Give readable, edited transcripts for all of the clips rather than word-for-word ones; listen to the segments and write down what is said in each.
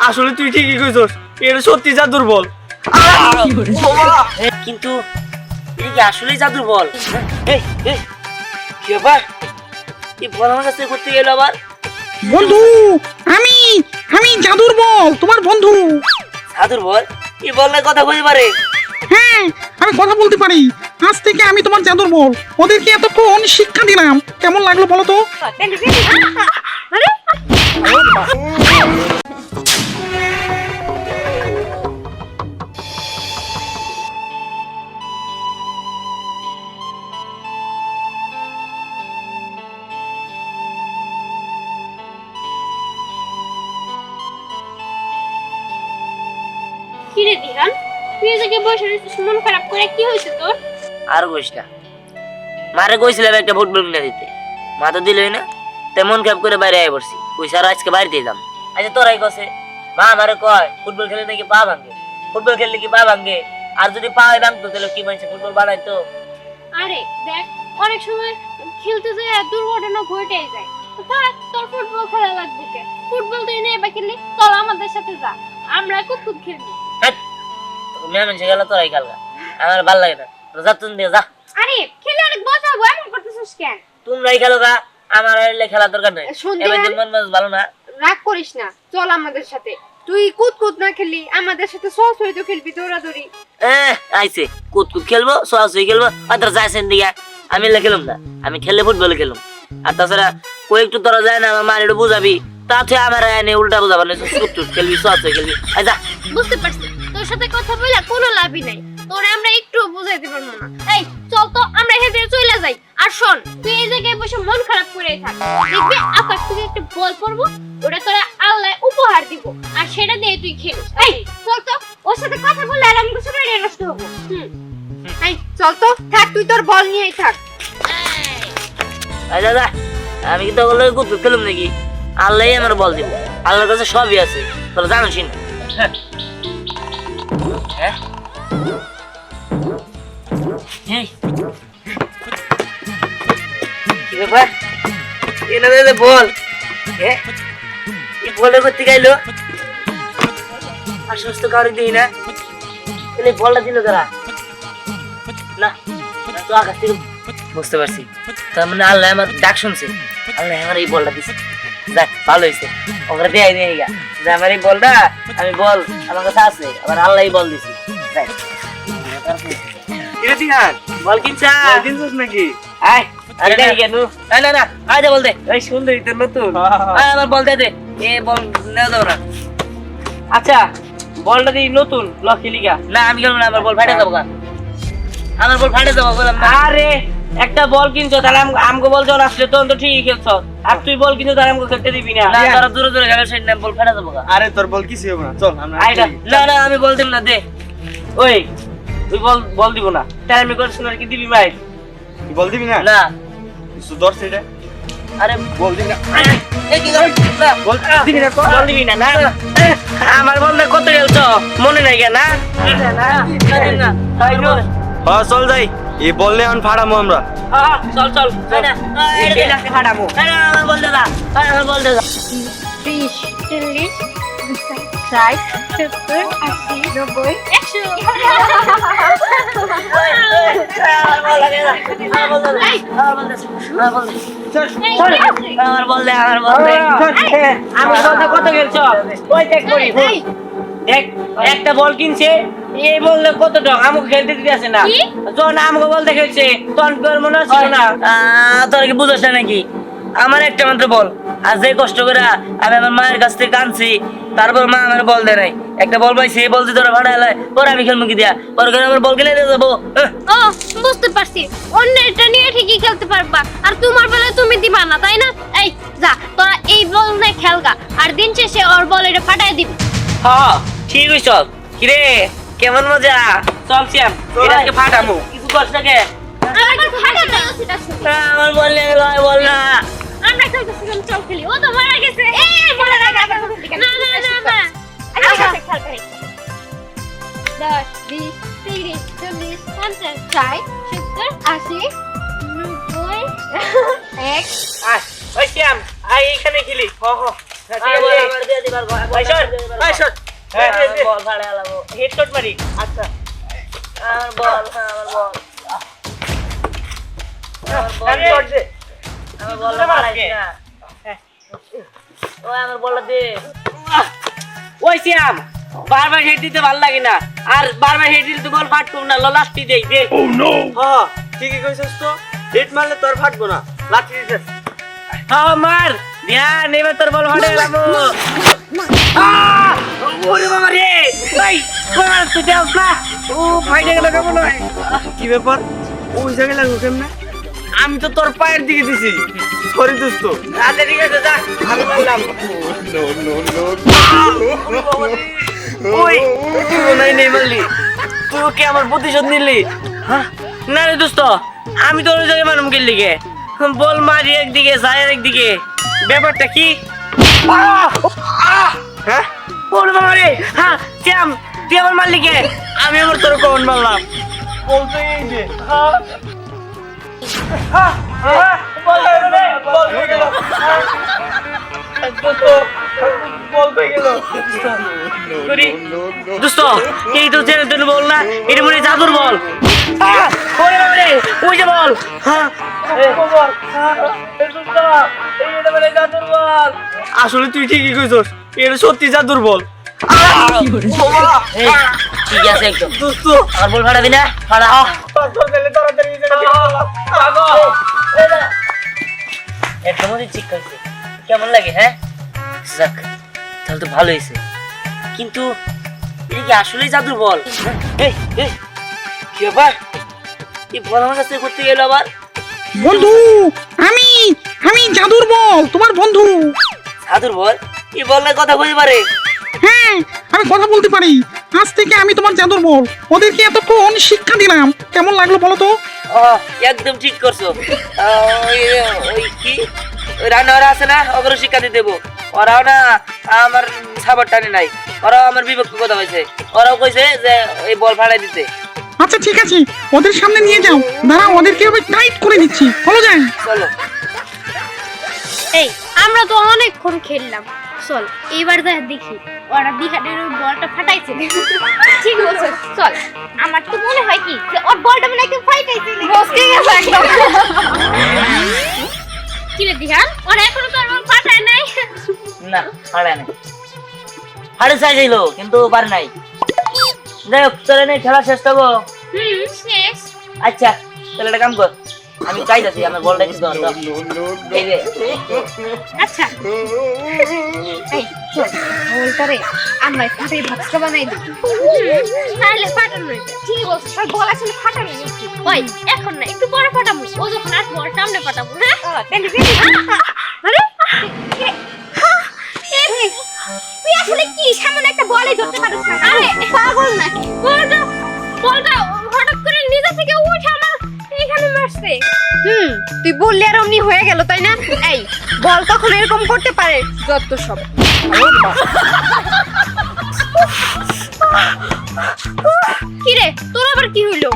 আসলে তুই ঠিকই কইছস, এটা সত্যি জাদুর বল। কিন্তু এটা কি আসলেই জাদুর বল? এই এই কি ব্যাপার? এই বল আমার কাছে করতে গেল আবার? বন্ধু, আমি আমি জাদুর বল, তোমার বন্ধু। জাদুর বল? এই বল না কথা বলতে পারে? হ্যাঁ, আমি কথা বলতে পারি। আজ থেকে আমি তোমার জাদুর বল। ওদেরকে এতক্ষণ শিক্ষা দিলাম, কেমন লাগলো বলো তো? কিরে দিহান, তুই এদিকে বসে রয়েছিস, মন খারাপ করে, কি হয়েছে তোর? আর কইস না, মারে কইছিলাম একটা ফুটবল কিনে দিতে, মা তো দিলই না। তেমন খাপ করে বাইরে আয় পড়ছি, কইসা আর আজকে বাড়িতে এলাম। আচ্ছা তোরাই কছে মা আমারে কয় ফুটবল খেলে নাকি পা ভাঙে, ফুটবল খেললে কি পা ভাঙে? আর যদি পা ভাঙতো তাহলে কি মানুষ ফুটবল বানাইতো? আরে দেখ, অনেক সময় খেলতে যায় দুর্ঘটনা ঘটেই যায়। থাক, তোর ফুটবল খেলা লাগবে কে? ফুটবল তুই নেই বা খেললি, চল আমাদের সাথে যা, আমরা কুকুর খেলবি। মেয়ে মানুষ গেল তোরাই খেলগা, আমার ভাল লাগে না। যা তুমি দিয়ে যা। আরে খেলে অনেক বসাবো, এমন করতেছিস কেন? তোমরাই খেলো গা, আমার আর খেলার দরকার নেই। সন্ধ্যা এবার মন মাছ ভালো না। রাগ করিস না, চল আমাদের সাথে। তুই কুতকুত না খেললি, আমাদের সাথে সহজ হয়ে তো খেলবি, দৌড়াদৌড়ি। আইছে কুত কুত খেলবো, সরাসরি খেলবো, আর তোরা যাইছেন দিকে। আমি এলে খেলুম না, আমি খেললে ফুটবল খেলুম। আর তাছাড়া কই একটু তোরা যায় না, আমার মার একটু বুঝাবি, তাতে আমার এনে উল্টা বুঝাবো না। কুত খেলবি, সরাসরি খেলবি, আচ্ছা। বুঝতে পারছি, তোর সাথে কথা বলে কোনো লাভই নাই, তোরে আমরা একটু বুঝাইতে পারবো না। এই চল তো, আমরা হেঁটে চলে যাই। আর শোন, তুই এই জায়গায় বসে মন খারাপ করেই থাক, দেখবি আকাশ থেকে একটা বল পড়বো, ওটা তোরা আল্লাহ উপহার দিব, আর সেটা দিয়ে তুই খেলিস। এই চল তো, ওর সাথে কথা বললে আর আমি কিছু নষ্ট হবো। এই চল তো, থাক, তুই তোর বল নিয়েই থাক। আচ্ছা যা, আমি কিন্তু বললে কুত কুত খেলুম নাকি? আল্লাহ আমার বল দিব, আল্লাহর কাছে সবই আছে, তোরা জানোস না? কি ব্যাপার? এনে দে বল। বলে করতে গাইলো আর সুস্থ কাউরে দিই না, তাহলে বলটা দিল তারা না। তো আকাশ থেকে বুঝতে পারছি, তার মানে আল্লাহ আমার ডাক শুনছে, আল্লাহ আমার এই বলটা দিছে। যাক ভালো হয়েছে, ওখানে দেয় নেই গা যে আমার এই বলটা, আমি বল আমার কাছে আছে, আবার আল্লাহ বল দিছি। বল কিনছা দিনছস নাকি? আয় আরে দেখ কেন? না না না, আয় দে বল দে। এই সুন্দরী তো নতুন। আয় আমার বল দে দে। এ বল নেও দাও না। আচ্ছা বলটা দি নতুন লকি লিগা। না আমি খেলবো না, আমার বল ফাটে যাবো গা। আমার বল ফাটে যাবো বললাম না। আরে একটা বল কিনছো, তাহলে আমগো বল যখন আসলে তখন তো ঠিকই খেলছো, আর তুই বল কিনছো তাহলে আমগো খেলতে দিবি না। না তোরা দূরে দূরে খেলে সেই না, বল ফাটে যাবো গা। আরে তোর বল কিছু হবে না, চল আমরা। না না আমি বল দিব না, দে। ওই তুই বল দিব না, তাহলে আমি করছ না কি দিবি মাই? বল দিবি না? না সুদর সেটা। আরে বল দিবি না? এই কি করে? না বল দিবি না? বল দিবি না? না আমার বল না, কত খেলছো মনে নাই কেন? না না তাই নয়। হ্যাঁ চল যাই, এই বললে এখন ফাড়ামো আমরা। চল চল না এটা ফাটামু। না আমার বল দে না, আমার বল দে না। 30, 40, 60, 70, 80, 90, 100। আমার বল লাগে না, আমার বল দে, আমার বল দে, আমার বল দে, আমার বল দে, আমার বল দে। আমি বলতে কত খেলছো ওই চেক করি। দেখ একটা বল কিনছে, এই বললে কত টাকা আমাকে খেলতে দিতে আসে না। যখন আমাকে বলতে খেলছে তখন মনে হচ্ছিল না। তোর কি বুঝছ না নাকি? আমার একটা মাত্র বল, আর যে কষ্ট করে আমি আমার মায়ের কাছ থেকে আনছি, তারপর মা আমার বল দেয় নাই। একটা বল পাইছি, এই বল দিয়ে তোরা ভাড়া এলাই, পরে আমি খেলবো কি দিয়া? পরে আমার বল কিনে দিয়ে যাবো। ও বুঝতে পারছি, অন্যেরটা নিয়ে ঠিকই খেলতে পারবা, আর তোমার বেলায় তুমি দিবা না, তাই না? এই যা, তোরা এই বল নিয়ে খেলগা, আর দিন শেষে ওর বল এটা ফাটাই দিবি। হ্যাঁ ঠিক হইছ। কিরে কেমন মজা? চল শ্যাম, এটাকে ফাটামু। কিছু কষ্ট কে? আমার ফাটাতে সেটা শুনি। আমার বল নিয়ে লয়, বল না। আমরা খেলতেছিলাম, চল খেলি। ও তো মারা গেছে। এই বলে রাখা না না না না। আচ্ছা খেল খেল। 10, 20, 30, 40, 50, 60, 70, 80, 90, 1। ওই শ্যাম আয় এখানে খেলি। হ হ আমার দিয়ে দিবার বল ফাড়ে আলাবো হেডশট মারি আচ্ছা আমার বল আমার বল আমার বল মারাইছ না ওই আমার বলটা দে ওই সিয়াম বারবার হেড দিতে ভালো লাগে না আর বারবার হেড দিলে তো বল ফাটতো না লাস্টি দেই দে ও নো হ্যাঁ ঠিকই কইছস তো হিট মারলে তোর ফাটবো না লাঠি দিতেছ হ্যাঁ মার ধ্যান এবার তোর বল ফাটে যাবো ওরে বাবা রে ভাই কোন তুই যাস না ও ফাইটে গেল কেমন হয় কি ব্যাপার ওই জায়গায় লাগলো কেমনে আমি তো তোর পায়ের দিকে দিছি সরি দোস্ত আচ্ছা ঠিক আছে যা আমি বললাম ওই তুই নাই নেই মারলি তুই কি আমার প্রতিশোধ নিলি হ্যাঁ না রে দোস্ত আমি তো ওই জায়গায় মানুষ গেলি গে বল মারি একদিকে যায় একদিকে ব্যাপারটা কি হ্যাঁ ওরে বাবা রে হ্যাঁ শ্যাম তুই আমার মারলি কে আমি আবার তোর কখন মারলাম বলতে এই যে দোস্ত এই তো ছেড়ে তুই বল না এটা মনে হয় জাদুর বল ওরে বাবা রে ওই যে বল হ্যাঁ আসলে তুই ঠিকই কইছস এটা সত্যি জাদুর বল ঠিক আছে একদম দোস্ত আর বল ফাড়াবি না ফাড়া একদম ঠিক করছে কেমন লাগে হ্যাঁ যাক তাহলে তো ভালো হয়েছে কিন্তু এটা কি আসলেই জাদুর বল এই এই কি ব্যাপার কি বল আমার কাছে করতে গেল আবার বন্ধু আমি আমি জাদুর বল তোমার বন্ধু। জাদুর বল কি বললে কথা বলতে পারে হ্যাঁ আমি কথা বলতে পারি। আজ থেকে আমি তোমার জাদুর বল। ওদেরকে এতক্ষণ শিক্ষা দিলাম, কেমন লাগলো বলো তো? একদম ঠিক করছো ওই কি ওই রান্নাওয়ারা আছে না ওগুলো শিক্ষা দিয়ে দেবো ওরাও না আমার সাবার টানে নাই ওরাও আমার বিভক্ত কথা হয়েছে ওরাও কইছে যে এই বল ফাড়াই দিতে আচ্ছা ঠিক আছে, ওদের সামনে নিয়ে যাও। দাঁড়াও, ওদেরকে আমি টাইট করে দিচ্ছি। চলো যাই। চলো এই আমরা তো অনেকক্ষণ খেললাম, চল এবার যা দেখি ওরা দিহানের ওই বলটা ফাটাইছে। ঠিক বলছো, চল। আমার তো মনে হয় কি যে ওর বলটা মনে হয় কেউ ফাটাইছে, বসকে গেছে একদম। কি রে দিহান, ওরা এখনো তো আর বল ফাটায় নাই। না ফাড়ায় নাই, ফাড়ে চাইছিল কিন্তু পারে নাই। যাই হোক চলে নেই খেলা শেষ করবো। শেষ। আচ্ছা তাহলে একটা কাম কর, আমি চাইতেছি আমার বলটা একটু দাও তো। এই যে আচ্ছা এই চল বলটারে আমরা ফাটাই ভাগটা বানাই দিই, তাহলে ফাটানো হয়ে যাবে। ঠিক বলছিস, আর বল আসলে ফাটানো নাকি? ওই এখন না, একটু পরে ফাটাবো, ও যখন আর বলটা আমরা ফাটাবো। হ্যাঁ তাহলে আরে তুই আসলে কি সামনে একটা বলই ধরতে পারিস না? আরে পাগল নাকি? বলটা হঠাৎ করে নিজে থেকে উঠে আমার এখানে মারছে। তুই বললি আর অমনি হয়ে গেল, তাই না? এই বল কখন এরকম করতে পারে? যত সব। কি রে, তোর আবার কি হইলো?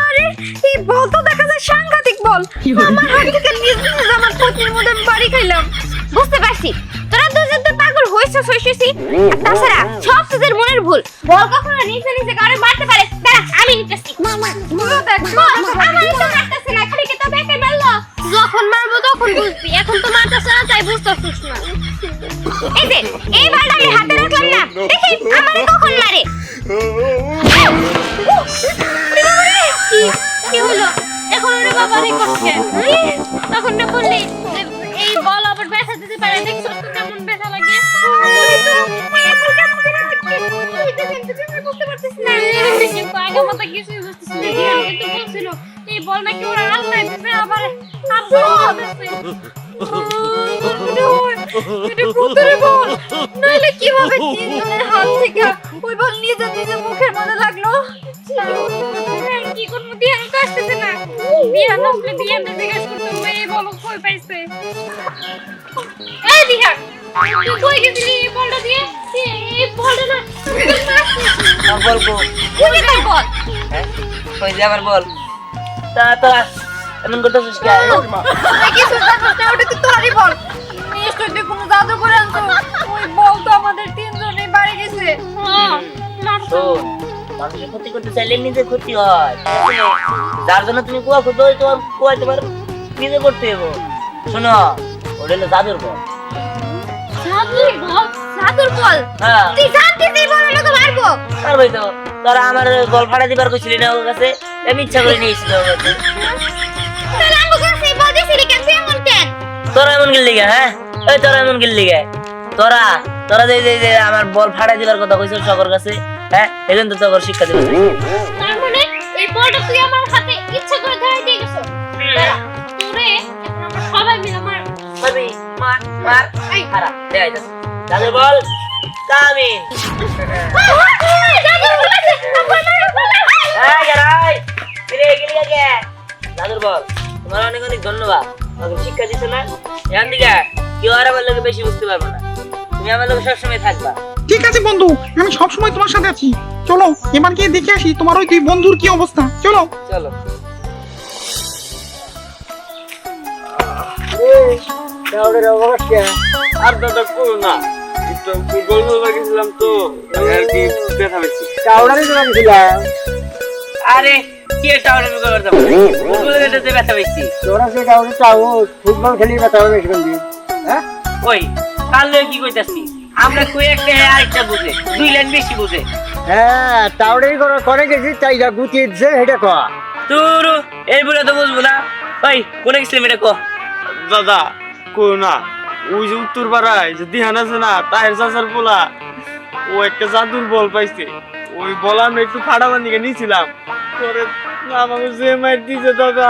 আরে এই বল তো দেখা যায় সাংঘাতিক বল। আমার হাত থেকে নিজে আমার পত্নীর মধ্যে বাড়ি খাইলাম। বুঝতে পারছি তোরা দুজন তো পাগল হইছিস। তাছাড়া সব তোদের মনের ভুল। বল কখনো নিচে নিচে কাউরে মারতে পারে? দাঁড়া আমি নিতেছি। মামা দেখো আমার তো মারতেছে না, খালি কি তো বেকে মারলো। যখন মারবো তখন বুঝবি, এখন তো মারতেছ না তাই বুঝতেছিস না। এই যে এই বলটা আমি হাতে রাখলাম না, দেখি আমারে কখন মারে। কি হলো এখন? ওরে বাবা রে করছে তখন না বললি এই বল আবার ব্যথা দিতে পারে। দেখছো তো কেমন ব্যথা লাগে? বুঝতে পারছিস না কিন্তু আগে মতো কিছু বুঝতেছি না। কিন্তু বলছিল এই বল নাকি ওরা আল্লাহ দিতে আবার আব্বু এটা পুতুরে বল, নাহলে কিভাবে তিনজনের হাত থেকে ওই বল নিজে নিজে মুখের মধ্যে লাগলো। কি করবো, দিহান তো আসতেছে না। দিহান আসলে দিহানকে জিজ্ঞেস করতে হবে এই বল কই পাইছে। এই দিহান তুই কই গেছিলি এই বলটা দিয়ে? এই বলটা না আমার বলবো কোন তোর বল? ওই যে আমার বল। তা তোরা এমন করতেছিস কেন? কি সুন্দর করতে, ওটা তো তোরই বল। নিশ্চয় তুই কোনো জাদু করে আনছো ওই বল তো আমাদের তিনজনই বাড়ি গেছে শোন, মানুষের ক্ষতি করতে চাইলে নিজে ক্ষতি হয়, ঠিক আছে? যার জন্য তুমি কুয়া খুঁজো তোমার কুয়া তোমার নিজে করতে হবে। শোনো, ওটা হলো জাদুর বল। জাদুর বল? জাদুর বল? হ্যাঁ, তুই জানতিস এই বল লোকে মারবো? পারবই তো। তোরা আমার বল ফাটা দিবার কইছিলি না ওর কাছে, আমি ইচ্ছা করে নিয়েছিল ওর কাছে। তাহলে আমাকে সেই বল দিছিলি কেন? তুই এমন কেন? তোরা এমন গেলি গা? হ্যাঁ, ওই তোরা এমন গেলি গা? তোরা তোরা যে আমার বল ফাটা দিবার কথা কইছিস সকর কাছে, হ্যাঁ, এজন্য তো তোর শিক্ষা দিবে। তার মানে এই বলটা তুই আমার হাতে ইচ্ছা করে ধরে দিয়ে গেছো? তোরে এখন আমরা সবাই মিলে মার। মারবি, মার মার। এই খারাপ দেখাই যাচ্ছে জাদুর বল কামিন। জাদুর বল আছে, আমার বল। এই গরাই ফিরে গেলি কে? জাদুর বল, তোমার অনেক অনেক ধন্যবাদ। আমাকে শিক্ষা দিছো না, এখান থেকে কেউ আর আমার লোকে বেশি বুঝতে পারবে না। তুমি আমার লোকে সবসময় থাকবা। ঠিক আছে বন্ধু, আমি সবসময় তোমার সাথে আছি। চলো এবার গিয়ে দেখে আসি তোমার ওই দুই বন্ধুর কি অবস্থা। চলো। চলো। আর দাদা করো না, একটু ফুটবল খেলবার গেছিলাম তো, আর কি ব্যথা পেয়েছি। আরে কি একটা অর্ডার করতে যাব? ফুটবল খেলতে ব্যথা পেয়েছি। ফুটবল খেলি ব্যথা হবে বেশি কোন দিন? হ্যাঁ, ওই কাল লয়ে কি কইতাছি? আমরা কই একটা আরেকটা বুঝে, দুই লাইন বেশি বুঝে। হ্যাঁ, টাউডারি করে গেছি, তাই যা গুছিয়ে দিছে সেটা কয়া। তোর এই বুড়া তো বুঝবো না। ওই কোনে গেছিলাম এটা কো? দাদা কই না, ওই যে উত্তর পাড়ায় যে দিহান আছে না, তাহের চাচার পোলা, ও একটা জাদুর বল পাইছে। ওই বল আমরা একটু ফাটাবার দিকে নিয়েছিলাম, পরে আমাকে যে মার দিছে দাদা।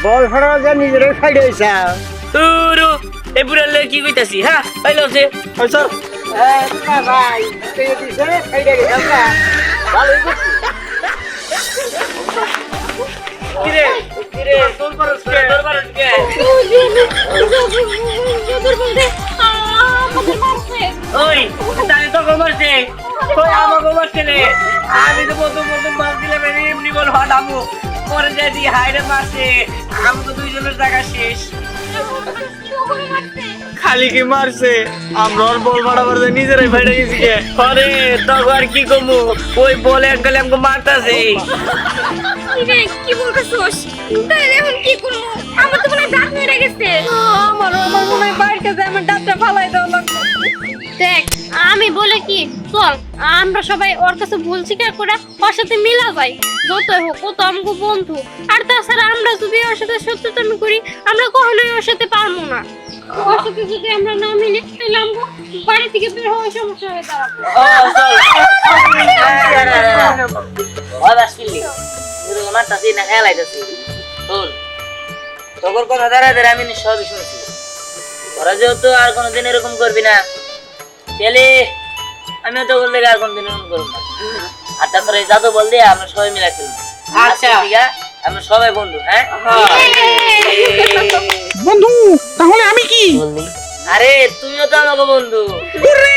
বল ফাটা যা নিজেরাই ফাইড হয়েছে। তোর এই বুড়া লয়ে কি কইতাছি? হ্যাঁ হইলো যে স্যার ভাই দিছে ফাইড হয়ে গেছে। ভালোই করছি। কিরে কিরে তোর পারস কে? তোর পারস কে? জাদুর বল দে, আমাদের মারছে। ওই তাই তো গোমারছে। ওই আমাকে মারছে রে। আমি তো প্রথম মার দিলাম, এমনি বল ফাটাবো, পরে যাই দি হাইরে মারছে। আমাকে দুইজনের জায়গা শেষ। খালি কি মারছে, আমরা ওর বল ফাটাবার দিয়ে নিজেরাই ফাইডে গেছি কে। আরে তখন আর কি কমু, ওই বলে একদলে আমাকে মারতাছে। রে কি বলতেছস? তাহলে এখন কি করব? আমার তো মনে হয় দাঁত মেরে গেছে। আমার মনে হয় বাইরে কাছে আমার দাঁতটা ফালাই দেওয়া লাগবে। দেখ আমি বলে কি, চল আমরা সবাই ওর কাছে ভুল স্বীকার করে ওর সাথে মিলা যাই। যতই হোক ও তো আমাকে বন্ধু, আর তাছাড়া আমরা যদি ওর সাথে শত্রুতামি করি আমরা কখনোই ওর সাথে পারবো না। ওর সাথে যদি আমরা না মিলি তাহলে আমরা বাড়ি থেকে বের হওয়ার সমস্যা হয়ে দাঁড়াবে। ওই বাসকিলি তুই মারতাছি না খেলাইতাছি? শোন, তোর কথা দাঁড়া আমি সবই শুনছি। তোরা যেহেতু আর কোনোদিন এরকম করবি না, তাহলে আমিও তো বললে আর কোনোদিন এরকম করবো না। আর তারপরে জাদু বল দিয়ে আমরা সবাই মিলে খেলবো। আচ্ছা ঠিক আছে, আমরা সবাই বন্ধু। হ্যাঁ বন্ধু তাহলে আমি কি? বললি? আরে তুমিও তো আমাকে বন্ধু। উরে!